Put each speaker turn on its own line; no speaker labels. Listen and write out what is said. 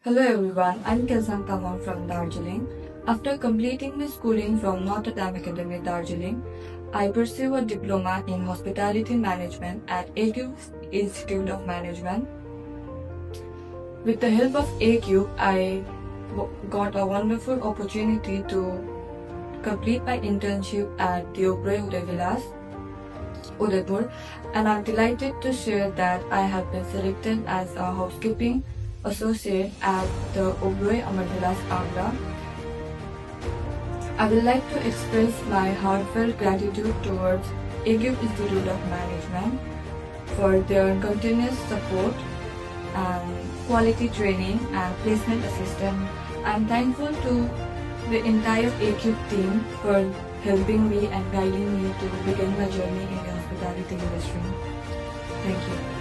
Hello everyone, I'm Kelsang Tamang from Darjeeling. After completing my schooling from Notre Dame Academy, Darjeeling, I pursue a diploma in hospitality management at Aqube Institute of Management. With the help of Aqube, I got a wonderful opportunity to complete my internship at the Oberoi Amarvilas, Udaipur, and I'm delighted to share that I have been selected as a Housekeeping Associate at the Oberoi Amarvilas, Agra. I would like to express my heartfelt gratitude towards Aqube Institute of Management for their continuous support and quality training and placement assistance. I'm thankful to the entire Aqube team for helping me and guiding me to begin my journey in the hospitality industry. Thank you.